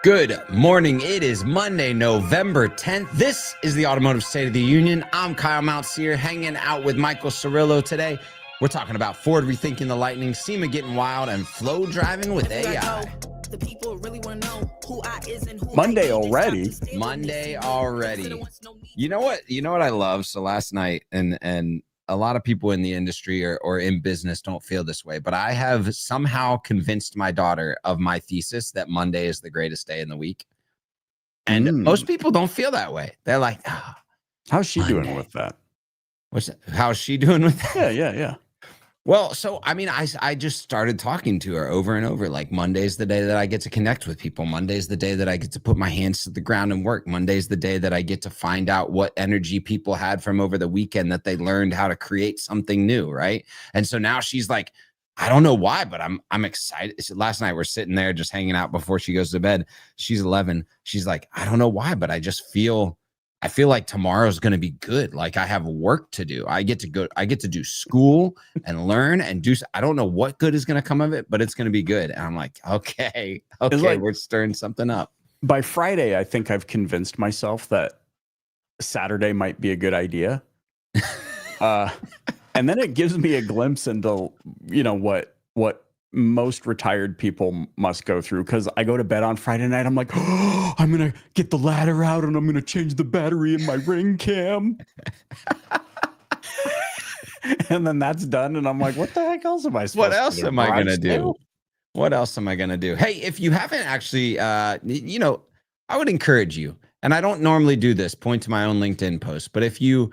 Good morning. It is Monday, November 10th. This is the Automotive State of the Union. I'm Kyle Mountsier, hanging out with Michael Cirillo today. We're talking about Ford rethinking the Lightning, SEMA getting wild, and flow driving with AI. The people really want to know who I is and who Monday already. Monday already. You know what? You know what I love? So last night, and a lot of people in the industry or in business don't feel this way, but I have somehow convinced my daughter of my thesis that Monday is the greatest day in the week. And most people don't feel that way. They're like, oh, how's she Monday. doing with that? How's she doing with that? Yeah. Well, so, I mean, I just started talking to her over and over. Like, Monday's the day that I get to connect with people. Monday's the day that I get to put my hands to the ground and work. Monday's the day that I get to find out what energy people had from over the weekend, that they learned how to create something new, right? And so now she's like, I don't know why, but I'm excited. So last night we're sitting there just hanging out before she goes to bed. She's 11. She's like, I don't know why, but I feel like tomorrow's going to be good. Like, I have work to do. I get to do school and learn and do. I don't know what good is going to come of it, but it's going to be good. And I'm like, okay, like, we're stirring something up. By Friday, I think I've convinced myself that Saturday might be a good idea. And then it gives me a glimpse into, what most retired people must go through, because I go to bed on Friday night. I'm like, oh, I'm going to get the ladder out and I'm going to change the battery in my ring cam. And then that's done. And I'm like, what the heck else am I supposed to do? What else am I going to do? What else am I going to do? Hey, if you haven't actually, I would encourage you, and I don't normally do this, point to my own LinkedIn post, but if you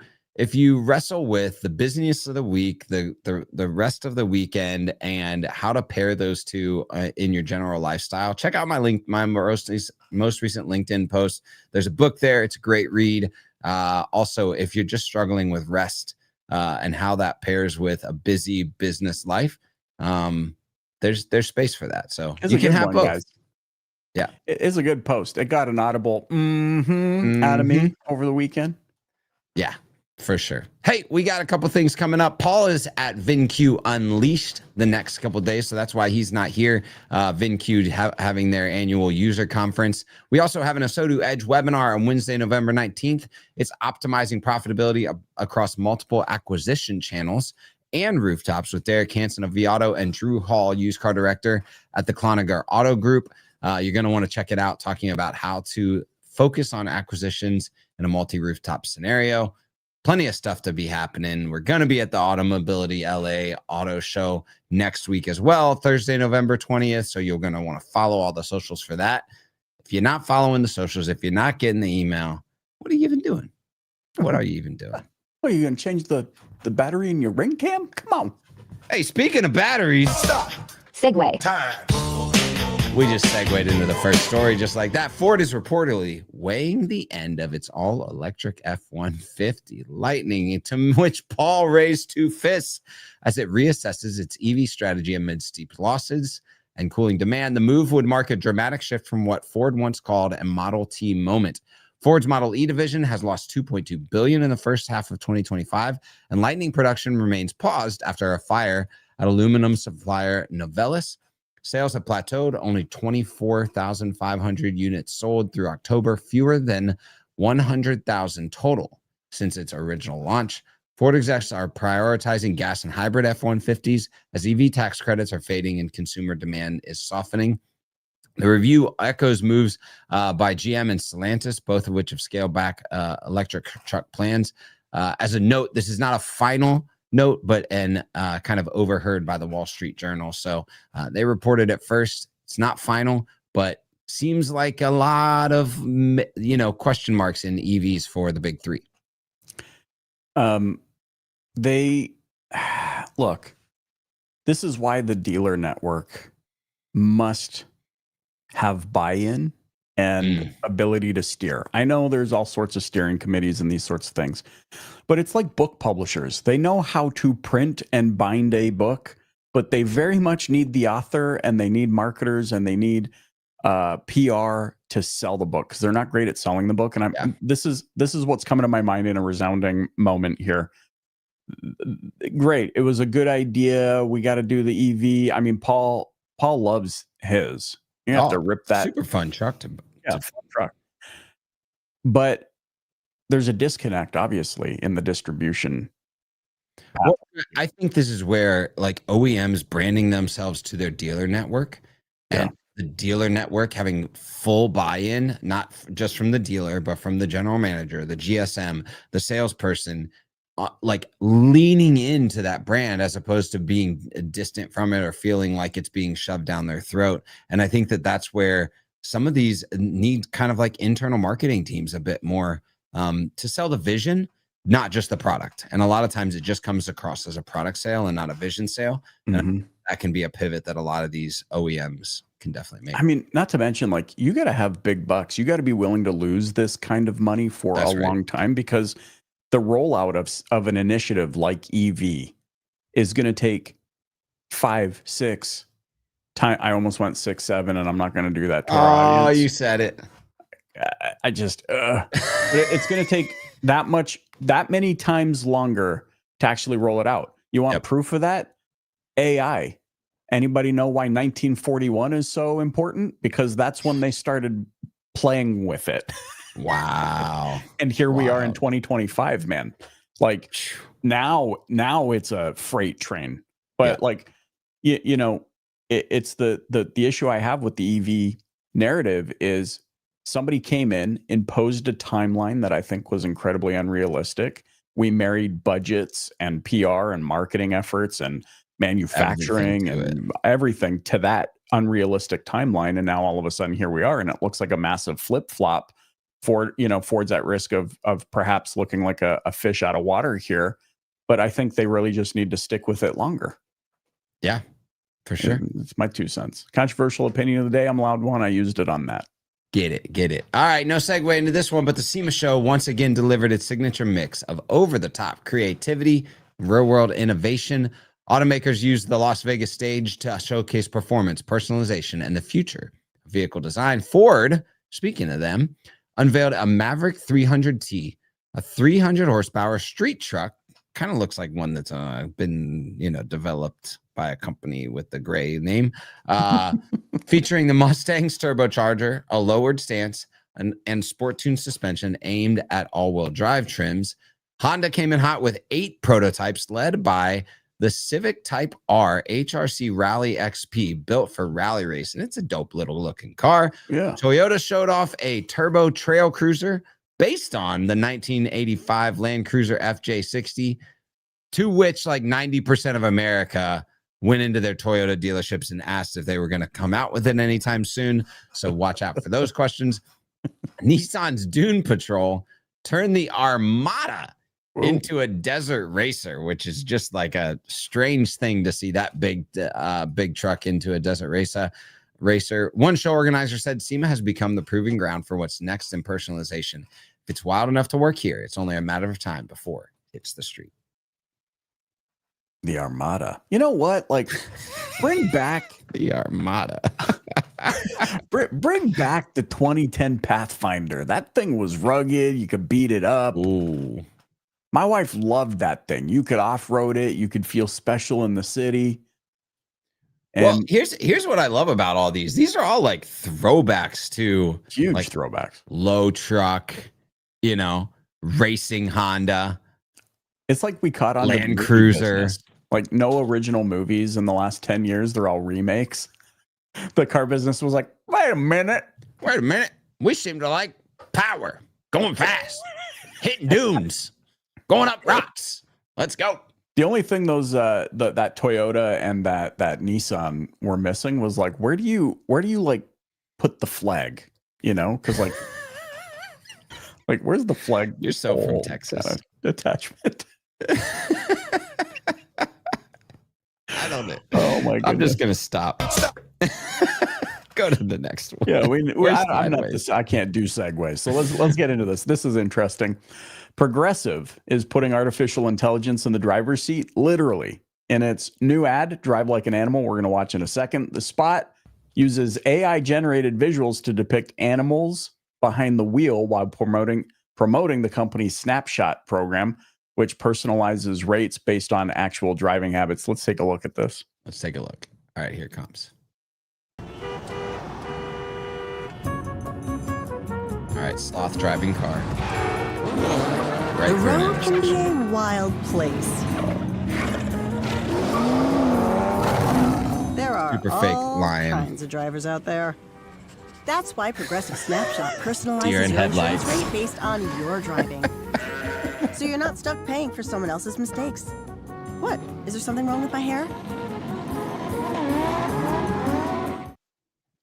wrestle with the business of the week, the rest of the weekend, and how to pair those two in your general lifestyle, check out my most recent LinkedIn post. There's a book there. It's a great read. Also, if you're just struggling with rest and how that pairs with a busy business life, there's space for that. So you can have both. Guys. Yeah, it is a good post. It got an audible out of me over the weekend. Yeah. For sure. Hey, we got a couple things coming up. Paul is at VinQ Unleashed the next couple of days, so that's why he's not here. VinQ having their annual user conference. We also have an ASOTU Edge webinar on Wednesday, November 19th. It's optimizing profitability across multiple acquisition channels and rooftops with Derek Hansen of vAuto and Drew Hall, used car director at the Cloninger Auto Group. You're going to want to check it out, talking about how to focus on acquisitions in a multi-rooftop scenario. Plenty of stuff to be happening. We're going to be at the Automobility LA Auto Show next week as well, Thursday, November 20th. So you're going to want to follow all the socials for that. If you're not following the socials, if you're not getting the email, what are you even doing? What are you even doing? What, are you going to change the battery in your ring cam? Come on. Hey, speaking of batteries. Stop. Segue. Time. We just segued into the first story just like that. Ford is reportedly weighing the end of its all-electric F-150 Lightning, to which Paul raised two fists as it reassesses its EV strategy amid steep losses and cooling demand. The move would mark a dramatic shift from what Ford once called a Model T moment. Ford's Model E division has lost $2.2 billion in the first half of 2025, and Lightning production remains paused after a fire at aluminum supplier Novelis. Sales have plateaued, only 24,500 units sold through October, fewer than 100,000 total since its original launch. Ford execs are prioritizing gas and hybrid F-150s as EV tax credits are fading and consumer demand is softening. The review echoes moves by GM and Stellantis, both of which have scaled back electric truck plans. As a note, this is not a final note, but kind of overheard by the Wall Street Journal. So they reported at first. It's not final, but seems like a lot of question marks in EVs for the big three. They look. This is why the dealer network must have buy-in and ability to steer. I know there's all sorts of steering committees and these sorts of things, but it's like book publishers. They know how to print and bind a book, but they very much need the author, and they need marketers, and they need PR to sell the book, because they're not great at selling the book. And this is what's coming to my mind in a resounding moment here. Great. It was a good idea. We got to do the EV. I mean, Paul loves his. You have to rip that. Super fun truck to Fun truck. But there's a disconnect, obviously, in the distribution. Well, I think this is where like OEMs branding themselves to their dealer network and the dealer network having full buy-in, not just from the dealer, but from the general manager, the GSM, the salesperson, like leaning into that brand as opposed to being distant from it or feeling like it's being shoved down their throat. And I think that that's where some of these need kind of like internal marketing teams a bit more to sell the vision, not just the product. And a lot of times it just comes across as a product sale and not a vision sale. And that can be a pivot that a lot of these OEMs can definitely make. I mean, not to mention, like, you got to have big bucks. You got to be willing to lose this kind of money for a long time, because the rollout of an initiative like EV is going to take 5, 6 time. I almost went 6, 7, and I'm not going to do that to our audience. You said it. I just, but it's going to take that many times longer to actually roll it out. You want proof of that? AI. Anybody know why 1941 is so important? Because that's when they started playing with it. Wow. And here we are in 2025, man. Like now it's a freight train. But like, you know, it's the issue I have with the EV narrative is somebody came in, imposed a timeline that I think was incredibly unrealistic. We married budgets and PR and marketing efforts and manufacturing and everything to that unrealistic timeline. And now all of a sudden here we are, and it looks like a massive flip-flop. Ford's at risk of perhaps looking like a fish out of water here. But I think they really just need to stick with it longer. Yeah, for sure. It's my 2 cents. Controversial opinion of the day. I'm allowed one. I used it on that. Get it. All right, no segue into this one, but the SEMA Show once again delivered its signature mix of over-the-top creativity, real-world innovation. Automakers used the Las Vegas stage to showcase performance, personalization, and the future of vehicle design. Ford, speaking of them, unveiled a Maverick 300T, a 300 horsepower street truck. Kind of looks like one that's been, developed by a company with the gray name, featuring the Mustang's turbocharger, a lowered stance, and sport-tuned suspension aimed at all-wheel drive trims. Honda came in hot with 8 prototypes led by the Civic Type R HRC Rally XP, built for rally racing. It's a dope little looking car. Yeah. Toyota showed off a turbo trail cruiser based on the 1985 Land Cruiser FJ60, to which like 90% of America went into their Toyota dealerships and asked if they were going to come out with it anytime soon. So watch out for those questions. Nissan's Dune Patrol turned the Armada into a desert racer, which is just like a strange thing to see that big truck into a desert racer. One show organizer said SEMA has become the proving ground for what's next in personalization. If it's wild enough to work here, it's only a matter of time before it hits the street. The Armada. You know what? Like, bring back the Armada. Bring back the 2010 Pathfinder. That thing was rugged. You could beat it up. Ooh. My wife loved that thing. You could off-road it. You could feel special in the city. And well, here's what I love about all these. These are all like throwbacks to huge like throwbacks. Low truck, racing Honda. It's like we caught on Land Cruiser. Like no original movies in the last 10 years. They're all remakes. The car business was like, wait a minute. We seem to like power, going fast, hitting dunes, going up rocks. Let's go. The only thing those that Toyota and that Nissan were missing was like, where do you like put the flag? Because like where's the flag? You're so from Texas. Kind of attachment. I don't know. Oh my goodness. I'm just gonna stop. Go to the next one. Yeah, I can't do segues. So let's get into this. This is interesting. Progressive is putting artificial intelligence in the driver's seat, literally. In its new ad, Drive Like an Animal, we're going to watch in a second. The spot uses AI-generated visuals to depict animals behind the wheel while promoting the company's Snapshot program, which personalizes rates based on actual driving habits. Let's take a look at this. Let's take a look. All right, here it comes. right, sloth driving car. Right The through an road can be intersection. a wild place. There are Super fake all lion. kinds of drivers out there. That's why Progressive Snapshot Deer personalizes in your insurance headlights. rate based on your driving. So you're not stuck paying for someone else's mistakes. What? Is there something wrong with my hair?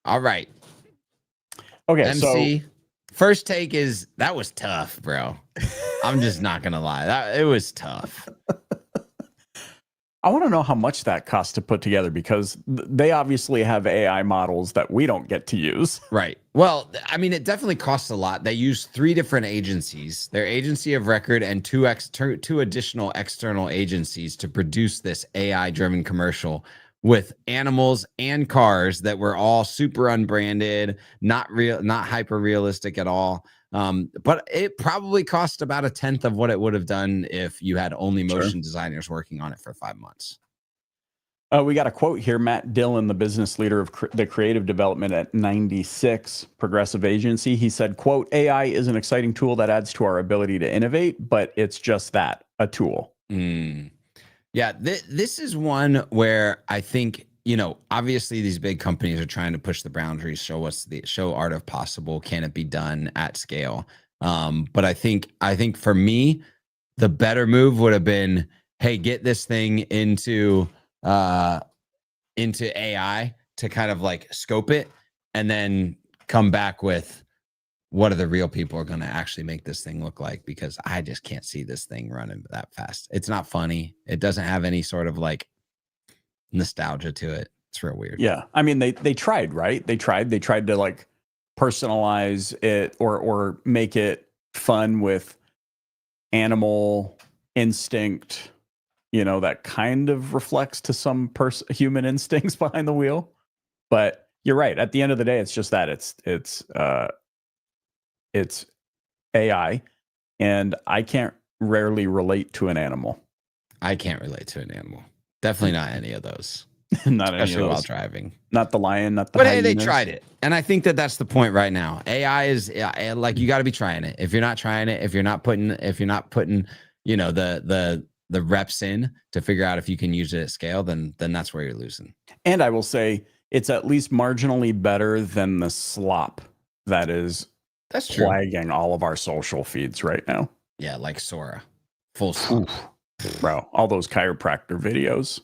All right. Okay, MC. First take is that was tough, bro. I'm just not gonna lie. It was tough. I want to know how much that costs to put together because they obviously have AI models that we don't get to use. Right. Well, I mean, it definitely costs a lot. They use 3 different agencies, their agency of record and two additional external agencies to produce this AI-driven commercial with animals and cars that were all super unbranded, not real, not hyper realistic at all. But it probably cost about 1/10 of what it would have done if you had only motion designers working on it for 5 months. We got a quote here. Matt Dillon, the business leader of the creative development at 96 Progressive Agency. He said, quote, AI is an exciting tool that adds to our ability to innovate, but it's just that, a tool. Yeah, this is one where I think, you know, obviously these big companies are trying to push the boundaries, show art of possible. Can it be done at scale? But I think for me, the better move would have been, hey, get this thing into AI to kind of like scope it and then come back with what are the real people are going to actually make this thing look like, because I just can't see this thing running that fast. It's not funny. It doesn't have any sort of like nostalgia to it. It's real weird. Yeah. I mean, they tried, right? They tried to like personalize it or make it fun with animal instinct, you know, that kind of reflects to some human instincts behind the wheel. But you're right. At the end of the day, it's just that it's AI, and I can't rarely relate to an animal. I can't relate to an animal. Definitely not any of those. Not Especially any of while those. driving. Not the lion, not the But hey, they hyenas. tried it. And I think that that's the point right now. AI is like, you got to be trying it. If you're not trying it, if you're not putting, you know, the reps in to figure out if you can use it at scale, then that's where you're losing. And I will say it's at least marginally better than the slop that is That's true. plaguing all of our social feeds right now. Yeah, like Sora. Full stop. Bro, all those chiropractor videos.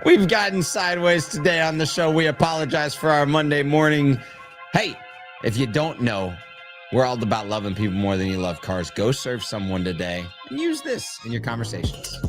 We've gotten sideways today on the show. We apologize for our Monday morning. Hey, if you don't know, we're all about loving people more than you love cars. Go serve someone today and use this in your conversations.